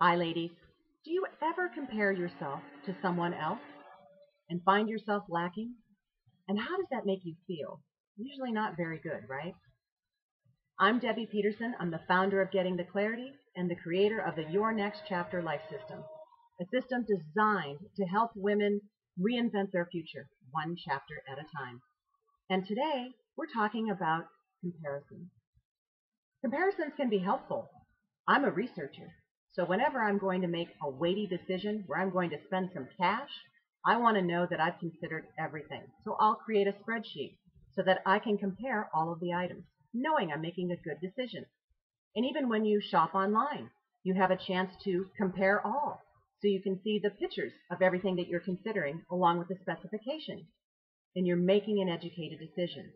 Hi, ladies. Do you ever compare yourself to someone else and find yourself lacking? And how does that make you feel? Usually not very good, right? I'm Debbie Peterson. I'm the founder of Getting the Clarity and the creator of the Your Next Chapter Life System, a system designed to help women reinvent their future, one chapter at a time. And today, we're talking about comparisons. Comparisons can be helpful. I'm a researcher, so whenever I'm going to make a weighty decision where I'm going to spend some cash, I want to know that I've considered everything. So I'll create a spreadsheet so that I can compare all of the items, knowing I'm making a good decision. And even when you shop online, you have a chance to compare all, so you can see the pictures of everything that you're considering along with the specification, and you're making an educated decision.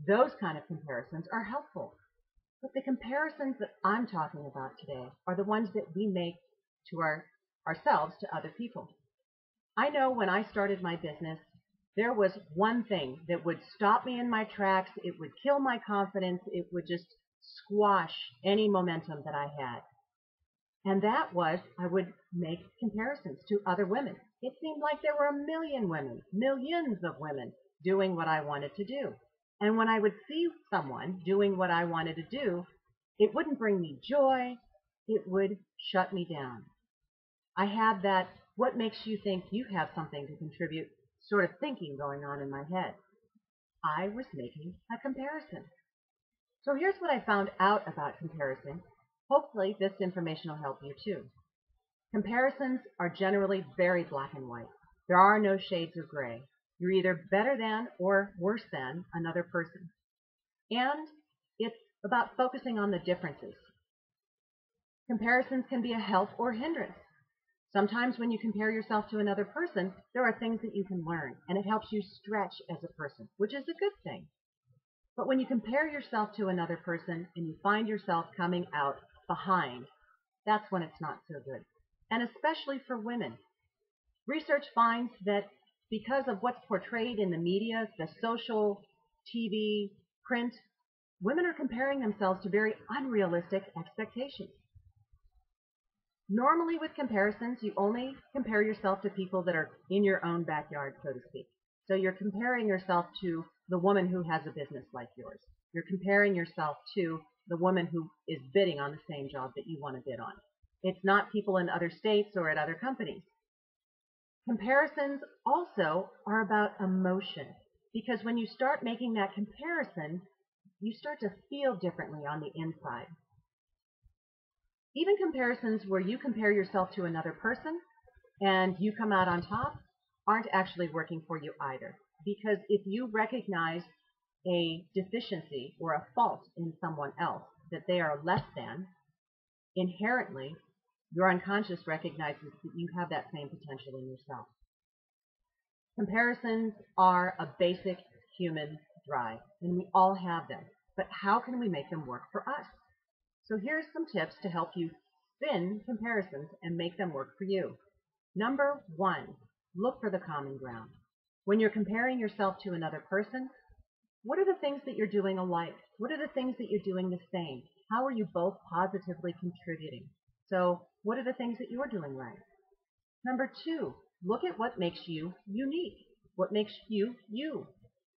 Those kind of comparisons are helpful. But the comparisons that I'm talking about today are the ones that we make to ourselves to other people. I know when I started my business, there was one thing that would stop me in my tracks. It would kill my confidence. It would just squash any momentum that I had. And that was I would make comparisons to other women. It seemed like there were a million women, millions of women doing what I wanted to do. And when I would see someone doing what I wanted to do, it wouldn't bring me joy. It would shut me down. I had that what makes you think you have something to contribute sort of thinking going on in my head. I was making a comparison. So here's what I found out about comparison. Hopefully this information will help you too. Comparisons are generally very black and white. There are no shades of gray. You're either better than or worse than another person. And it's about focusing on the differences. Comparisons can be a help or hindrance. Sometimes when you compare yourself to another person, there are things that you can learn, and it helps you stretch as a person, which is a good thing. But when you compare yourself to another person and you find yourself coming out behind, that's when it's not so good. And especially for women. Research finds that because of what's portrayed in the media, the social, TV, print, women are comparing themselves to very unrealistic expectations. Normally with comparisons, you only compare yourself to people that are in your own backyard, so to speak. So you're comparing yourself to the woman who has a business like yours. You're comparing yourself to the woman who is bidding on the same job that you want to bid on. It's not people in other states or at other companies. Comparisons also are about emotion, because when you start making that comparison, you start to feel differently on the inside. Even comparisons where you compare yourself to another person and you come out on top aren't actually working for you either. Because if you recognize a deficiency or a fault in someone else that they are less than, inherently, your unconscious recognizes that you have that same potential in yourself. Comparisons are a basic human drive, and we all have them. But how can we make them work for us? So here's some tips to help you spin comparisons and make them work for you. Number one, look for the common ground. When you're comparing yourself to another person, what are the things that you're doing alike? What are the things that you're doing the same? How are you both positively contributing? So what are the things that you're doing right? Number two, look at what makes you unique. What makes you you?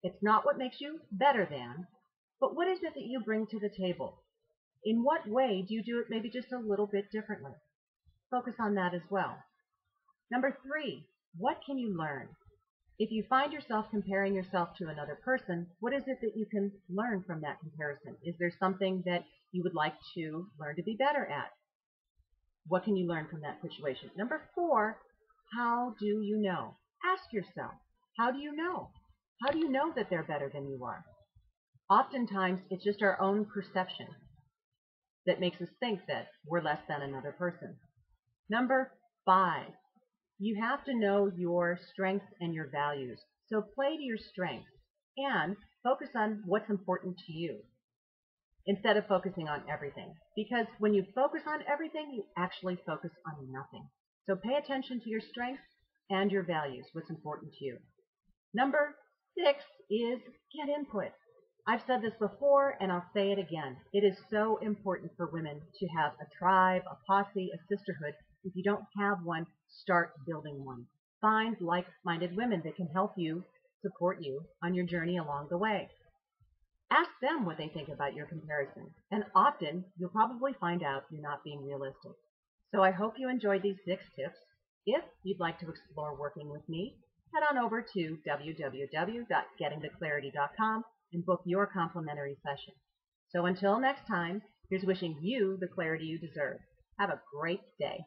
It's not what makes you better than, but what is it that you bring to the table? In what way do you do it maybe just a little bit differently? Focus on that as well. Number three, what can you learn? If you find yourself comparing yourself to another person, what is it that you can learn from that comparison? Is there something that you would like to learn to be better at? What can you learn from that situation? Number four, how do you know? Ask yourself, how do you know? How do you know that they're better than you are? Oftentimes, it's just our own perception that makes us think that we're less than another person. Number five, you have to know your strengths and your values. So play to your strengths and focus on what's important to you instead of focusing on everything. Because when you focus on everything, you actually focus on nothing. So pay attention to your strengths and your values, what's important to you. Number six is get input. I've said this before and I'll say it again. It is so important for women to have a tribe, a posse, a sisterhood. If you don't have one, start building one. Find like-minded women that can help you, support you on your journey along the way. Ask them what they think about your comparison, and often you'll probably find out you're not being realistic. So I hope you enjoyed these 6 tips. If you'd like to explore working with me, head on over to www.gettingtheclarity.com and book your complimentary session. So until next time, here's wishing you the clarity you deserve. Have a great day.